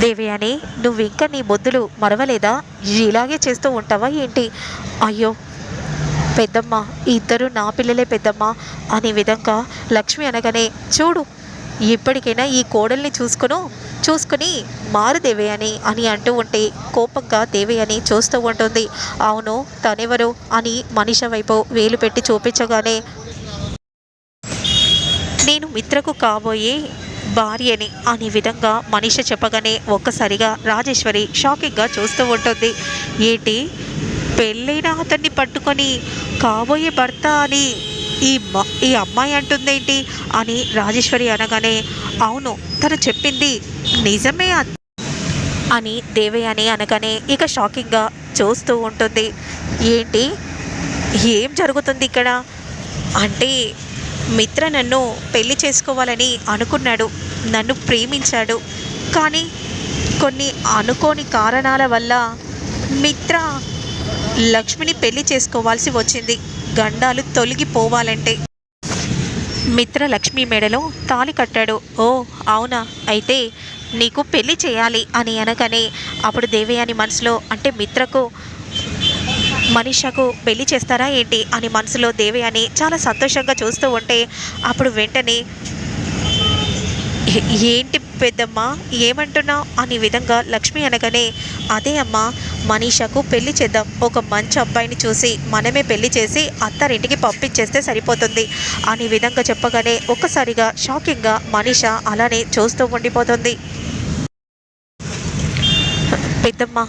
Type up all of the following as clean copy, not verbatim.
దేవయాని, నువ్వింకా నీ మొద్దులు మరవలేదా? ఇలాగే చేస్తూ ఉంటావా ఏంటి? అయ్యో పెద్దమ్మ, ఇద్దరు నా పిల్లలే పెద్దమ్మ అనే విధంగా లక్ష్మి అనగానే, చూడు ఇప్పటికైనా ఈ కోడల్ని చూసుకుని మారు దేవయాని అని అంటూ ఉంటే కోపంగా దేవయాని చూస్తూ ఉంటుంది. అవును, తనెవరు అని మనిష వైపు వేలు పెట్టి చూపించగానే, నేను మిత్రకు కాబోయే భార్యని అనే విధంగా మనిష చెప్పగానే ఒక్కసారిగా రాజేశ్వరి షాకింగ్గా చూస్తూ ఉంటుంది. ఏంటి, పెళ్ళైన అతన్ని పట్టుకొని కాబోయే భర్త అని ఈ అమ్మాయి అంటుందేంటి అని రాజేశ్వరి అనగానే, అవును తను చెప్పింది నిజమే అని దేవయాని అనగానే ఇక షాకింగ్గా చూస్తూ ఉంటుంది. ఏంటి, ఏం జరుగుతుంది ఇక్కడ అంటే, మిత్ర నన్ను పెళ్లి చేసుకోవాలని అనుకున్నాడు, నన్ను ప్రేమించాడు. కానీ కొన్ని అనుకోని కారణాల వల్ల మిత్ర లక్ష్మిని పెళ్లి చేసుకోవాల్సి వచ్చింది. గండాలు తొలగిపోవాలంటే మిత్ర లక్ష్మి మెడలో తాళి కట్టాడు. ఓ అవునా, అయితే నీకు పెళ్లి చేయాలి అని అనగానే అప్పుడు దేవయాని మనసులో, అంటే మిత్రకు మనీషకు పెళ్లి చేస్తారా ఏంటి అని మనసులో దేవయాని చాలా సంతోషంగా చూస్తూ ఉంటే అప్పుడు వెంటనే, ఏంటి పెద్దమ్మ ఏమంటున్నావు అనే విధంగా లక్ష్మి అనగానే, అదే అమ్మ, మనీషకు పెళ్లి చేద్దాం, ఒక మంచి అబ్బాయిని చూసి మనమే పెళ్లి చేసి అత్తారింటికి పంపించేస్తే సరిపోతుంది అనే విధంగా చెప్పగానే ఒక్కసారిగా షాకింగ్గా మనీష అలానే చూస్తూ ఉండిపోతుంది. పెద్దమ్మ,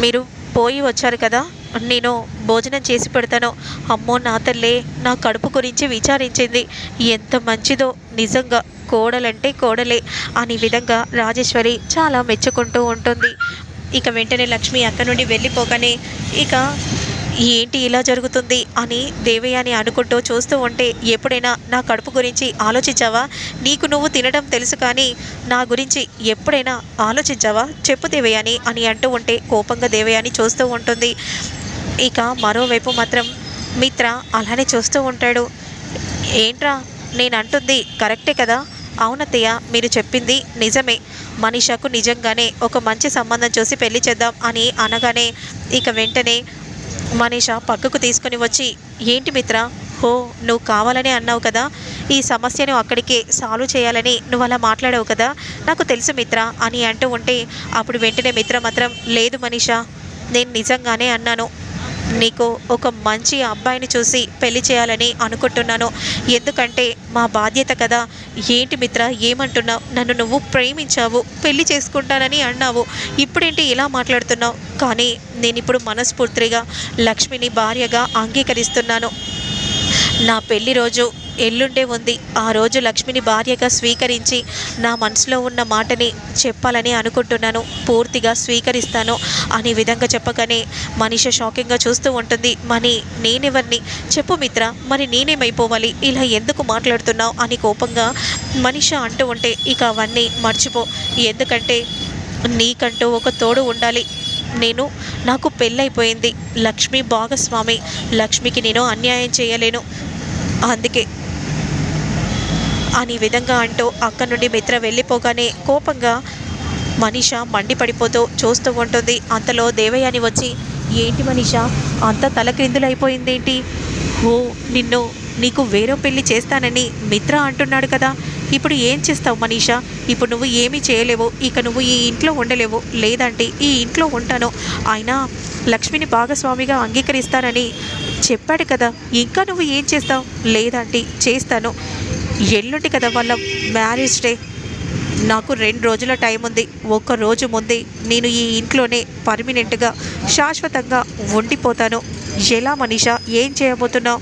మీరు పోయి వచ్చారు కదా, నేను భోజనం చేసి పెడతాను. అమ్మో నా తల్లే, నా కడుపు గురించి విచారించింది, ఎంత మంచిదో నిజంగా, కోడలంటే కోడలే అనే విధంగా రాజేశ్వరి చాలా మెచ్చుకుంటూ ఉంటుంది. ఇక వెంటనే లక్ష్మి అక్కడి నుండి వెళ్ళిపోగానే, ఇక ఏంటి ఇలా జరుగుతుంది అని దేవయాని అనుకుంటూ చూస్తూ ఉంటే, ఎప్పుడైనా నా కడుపు గురించి ఆలోచించావా? నీకు నువ్వు తినడం తెలుసు, కానీ నా గురించి ఎప్పుడైనా ఆలోచించావా? చెప్పు దేవయాని అని అంటూ ఉంటే కోపంగా దేవయాని చూస్తూ ఉంటుంది. ఇక మరోవైపు మాత్రం మిత్ర అలానే చూస్తూ ఉంటాడు. ఏంట్రా, నేను అంటుంది కరెక్టే కదా? అవునత్తయ్య, మీరు చెప్పింది నిజమే, మనీషకు నిజంగానే ఒక మంచి సంబంధం చూసి పెళ్లి చేద్దాం అని అనగానే ఇక వెంటనే మనీష పక్కకు తీసుకుని వచ్చి, ఏంటి మిత్ర, హో నువ్వు కావాలని అన్నావు కదా, ఈ సమస్యను అక్కడికే సాల్వ్ చేయాలని నువ్వు అలా మాట్లాడావు కదా, నాకు తెలుసు మిత్ర అని అంటూ ఉంటే అప్పుడు వెంటనే మిత్ర మాత్రం, లేదు మనీష, నేను నిజంగానే అన్నాను, నీకు ఒక మంచి అబ్బాయిని చూసి పెళ్లి చేయాలని అనుకుంటున్నాను, ఎందుకంటే మా బాధ్యత కదా. ఏంటి మిత్ర ఏమంటున్నావు? నన్ను నువ్వు ప్రేమించావు, పెళ్లి చేసుకుంటానని అన్నావు, ఇప్పుడేంటి ఇలా మాట్లాడుతున్నావు? కానీ నేను ఇప్పుడు మనస్ఫూర్తిగా లక్ష్మిని భార్యగా అంగీకరిస్తున్నాను. నా పెళ్లి రోజు ఎల్లుండే ఉంది, ఆ రోజు లక్ష్మిని భార్యగా స్వీకరించి నా మనసులో ఉన్న మాటని చెప్పాలని అనుకుంటున్నాను, పూర్తిగా స్వీకరిస్తాను అనే విధంగా చెప్పగానే మనీష షాకింగ్గా చూస్తూ ఉంటుంది. మనీ నేనెవరిని చెప్పు మిత్ర, మరి నేనేమైపోవాలి, ఇలా ఎందుకు మాట్లాడుతున్నావు అని కోపంగా మనీష అంటూ ఉంటే, ఇక అవన్నీ మర్చిపో, ఎందుకంటే నీకంటూ ఒక తోడు ఉండాలి. నాకు పెళ్ళైపోయింది, లక్ష్మి భాగస్వామి, లక్ష్మికి నేను అన్యాయం చేయలేను, అందుకే అని విధంగా అంటూ అక్కడి నుండి మిత్ర వెళ్ళిపోగానే కోపంగా మనీష మండిపడిపోతూ చూస్తూ ఉంటుంది. అంతలో దేవయాని వచ్చి, ఏంటి మనీష అంత తలక్రిందులైపోయిందేంటి? ఓ నీకు వేరే పెళ్లి చేస్తానని మిత్ర అంటున్నాడు కదా, ఇప్పుడు ఏం చేస్తావు మనీష? ఇప్పుడు నువ్వు ఏమీ చేయలేవు, ఇక నువ్వు ఈ ఇంట్లో ఉండలేవు, లేదంటే ఈ ఇంట్లో ఉంటాను, అయినా లక్ష్మిని భాగస్వామిగా అంగీకరిస్తానని చెప్పాడు కదా, ఇంకా నువ్వు ఏం చేస్తావు? లేదంటే చేస్తాను, ఎల్లుండి కదా వాళ్ళ మ్యారేజ్ డే, నాకు 2 రోజుల టైం ఉంది, ఒక్క రోజు ముందే నేను ఈ ఇంట్లోనే పర్మనెంట్గా శాశ్వతంగా ఉండిపోతాను. ఎలా మనీష, ఏం చేయబోతున్నావు?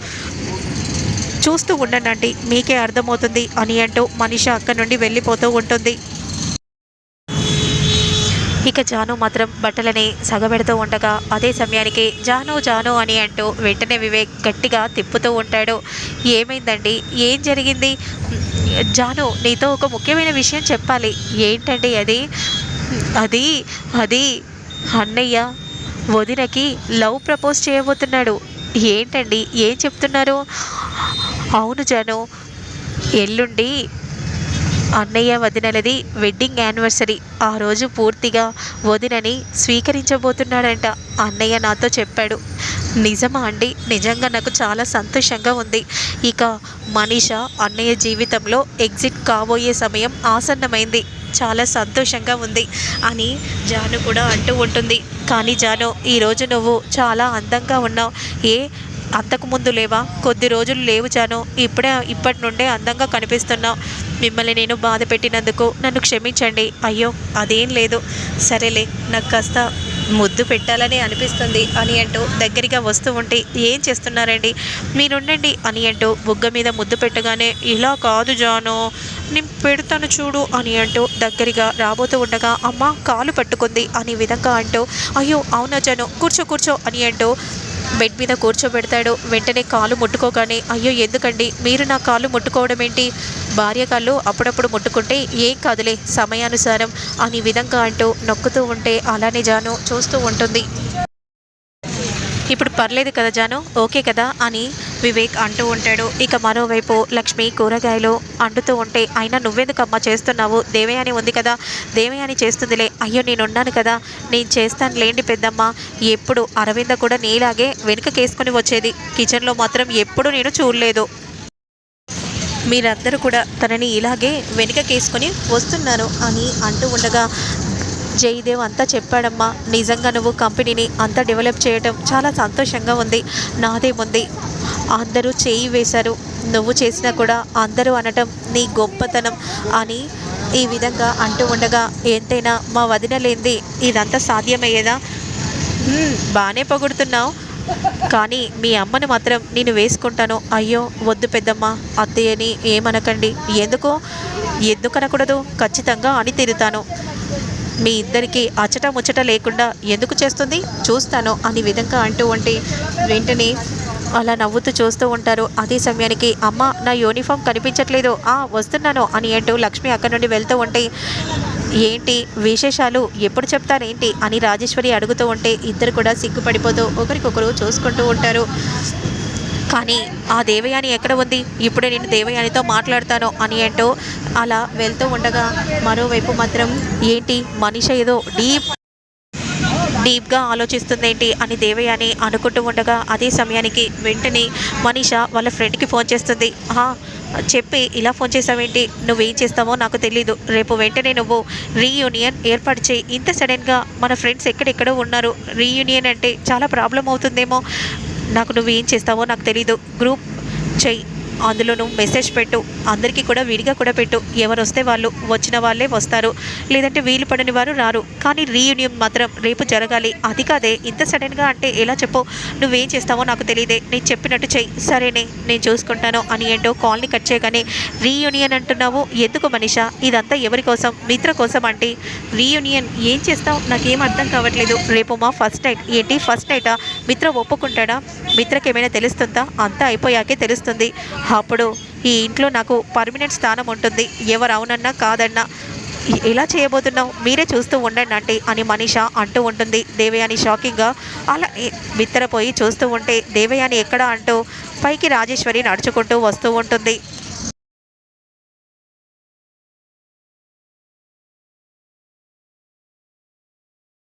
చూస్తూ ఉండండి, మీకే అర్థమవుతుంది అని అంటూ మనీష అక్కడి నుండి వెళ్ళిపోతూ ఉంటుంది. ఇక జాను మాత్రం బట్టలని సగబెడుతూ ఉండగా అదే సమయానికి జాను జాను అని అంటూ వెంటనే వివేక్ గట్టిగా తిప్పుతూ ఉంటాడు. ఏమైందండి, ఏం జరిగింది? జాను, నీతో ఒక ముఖ్యమైన విషయం చెప్పాలి. ఏంటండి అది? అది అది అన్నయ్య వదినకి లవ్ ప్రపోజ్ చేయబోతున్నాడు. ఏంటండి, ఏం చెప్తున్నారు? అవును జాను, ఎల్లుండి అన్నయ్య వదినలది వెడ్డింగ్ యానివర్సరీ. ఆ రోజు పూర్తిగా వదినని స్వీకరించబోతున్నాడంట. అన్నయ్య నాతో చెప్పాడు. నిజమా అండి? నిజంగా నాకు చాలా సంతోషంగా ఉంది. ఇక మనీష అన్నయ్య జీవితంలో ఎగ్జిట్ కాబోయే సమయం ఆసన్నమైంది. చాలా సంతోషంగా ఉంది అని జాను కూడా అంటూ ఉంటుంది. కానీ జాను, ఈరోజు నువ్వు చాలా అందంగా ఉన్నావు. ఏ అంతకుముందు లేవా? కొద్ది రోజులు లేవు జాను. ఇప్పటి నుండే అందంగా కనిపిస్తున్నావు. మిమ్మల్ని నేను బాధ పెట్టినందుకు నన్ను క్షమించండి. అయ్యో అదేం లేదు. సరేలే, నాకు కాస్త ముద్దు పెట్టాలని అనిపిస్తుంది అని అంటూ దగ్గరగా వస్తూ ఉంటే, ఏం చేస్తున్నారండి, మీరుండండి అని అంటూ బుగ్గ మీద ముద్దు పెట్టగానే, ఇలా కాదు జాను, నేను పెడతాను చూడు అని అంటూ దగ్గరగా రాబోతూ ఉండగా, అమ్మ కాలు పట్టుకుంది అని విధంగా అంటూ, అయ్యో అవునా జాను, కూర్చో కూర్చో అని అంటూ బెడ్ మీద కూర్చోబెడతాడు. వెంటనే కాలు ముట్టుకోగానే, అయ్యో ఎందుకండి మీరు నా కాళ్ళు ముట్టుకోవడం ఏంటి? భార్య కాళ్ళు అప్పుడప్పుడు ముట్టుకుంటే ఏం కాదులే, సమయానుసారం అని విధంగా అంటూ నొక్కుతూ ఉంటే అలానే జాను చూస్తూ ఉంటుంది. ఇప్పుడు పర్లేదు కదా జాను, ఓకే కదా అని వివేక్ అంటూ ఉంటాడు. ఇక మరోవైపు లక్ష్మి కూరగాయలు అంటుతూ ఉంటే, అయినా నువ్వెందుకమ్మా చేస్తున్నావు? దేవయాని ఉంది కదా, దేవయాని చేస్తుందిలే. అయ్యో నేనున్నాను కదా, నేను చేస్తాను లేండి పెద్దమ్మ. ఎప్పుడు అరవింద కూడా నీలాగే వెనుకకేసుకొని వచ్చేది, కిచెన్లో మాత్రం ఎప్పుడు నేను చూడలేదు. మీరందరూ కూడా తనని ఇలాగే వెనుకకేసుకొని వస్తున్నారు అని అంటూ ఉండగా, జయదేవ్ అంతా చెప్పాడమ్మా. నిజంగా నువ్వు కంపెనీని అంతా డెవలప్ చేయటం చాలా సంతోషంగా ఉంది. నాదేముంది, అందరూ చేయి వేశారు, నువ్వు చేసినా కూడా అందరూ అనటం నీ గొప్పతనం అని ఈ విధంగా అంటూ ఉండగా, ఎంతైనా మా వదిన లేనిది ఇదంతా సాధ్యమయ్యేదా? బాగానే పొగుడుతున్నావు, కానీ మీ అమ్మను మాత్రం నేను వేసుకుంటాను. అయ్యో వద్దు పెద్దమ్మ, అత్తయ్యని ఏమనకండి. ఎందుకనకూడదు, ఖచ్చితంగా అని తిరుతాను. మీ ఇద్దరికి అచట ముచ్చట లేకుండా ఎందుకు చేస్తుంది, చూస్తాను అని విధంగా అంటూ ఉంటే వెంటనే అలా నవ్వుతూ చూస్తూ ఉంటారు. అదే సమయానికి, అమ్మ నా యూనిఫామ్ కనిపించట్లేదు, వస్తున్నాను అని అంటూ లక్ష్మి అక్కడి నుండి వెళ్తూ ఉంటే, ఏంటి విశేషాలు ఎప్పుడు చెప్తారేంటి అని రాజేశ్వరి అడుగుతూ ఉంటే ఇద్దరు కూడా సిగ్గుపడిపోతూ ఒకరికొకరు చూసుకుంటూ ఉంటారు. కానీ ఆ దేవయాని ఎక్కడ ఉంది, ఇప్పుడే నేను దేవయానితో మాట్లాడతాను అని అంటూ అలా వెళ్తూ ఉండగా, మరోవైపు మాత్రం ఏంటి మనిష ఏదో డీప్గా ఆలోచిస్తుందేంటి అని దేవయాని అనుకుంటూ ఉండగా, అదే సమయానికి వెంటనే మనీష వాళ్ళ ఫ్రెండ్కి ఫోన్ చేస్తుంది. చెప్పి ఇలా ఫోన్ చేసావేంటి, నువ్వేం చేస్తావో నాకు తెలీదు, రేపు వెంటనే నువ్వు రీయూనియన్ ఏర్పాటు చేయి. ఇంత సడన్గా మన ఫ్రెండ్స్ ఎక్కడెక్కడో ఉన్నారు, రీయూనియన్ అంటే చాలా ప్రాబ్లం అవుతుందేమో, నాకు నువ్వేం చేస్తావో నాకు తెలీదు, గ్రూప్ చెయ్యి, అందులో నువ్వు మెసేజ్ పెట్టు, అందరికీ కూడా విడిగా కూడా పెట్టు, ఎవరు వస్తే వాళ్ళు, వచ్చిన వాళ్ళే వస్తారు, లేదంటే వీలు పడని వారు రారు, కానీ రీయూనియన్ మాత్రం రేపు జరగాలి. అది కాదే ఇంత సడన్గా అంటే ఎలా చెప్పు, నువ్వేం చేస్తావో నాకు తెలియదే, నేను చెప్పినట్టు చెయ్యి, సరేనే నేను చూసుకుంటాను అని ఏంటో కాల్ని కట్ చేయగానే, రీయూనియన్ అంటున్నావు ఎందుకు మనిష, ఇదంతా ఎవరి కోసం, మిత్ర కోసం అంటే, రీయూనియన్ ఏం చేస్తావు నాకేం అర్థం కావట్లేదు, రేపు మా ఫస్ట్ నైట్, ఏంటి ఫస్ట్ నైటా, మిత్ర ఒప్పుకుంటాడా, మిత్రకి ఏమైనా తెలుస్తుందా, అంతా అయిపోయాకే తెలుస్తుంది, అప్పుడు ఈ ఇంట్లో నాకు పర్మనెంట్ స్థానం ఉంటుంది, ఎవరు అవునన్నా కాదన్నా, ఎలా చేయబోతున్నావు మీరే చూస్తూ ఉండండి అంటే అని మనీష అంటూ ఉంటుంది. దేవయాని షాకింగ్గా అలా బిత్తరపోయి చూస్తూ ఉంటే, దేవయాని ఎక్కడా అంటూ పైకి రాజేశ్వరి నడుచుకుంటూ వస్తూ ఉంటుంది.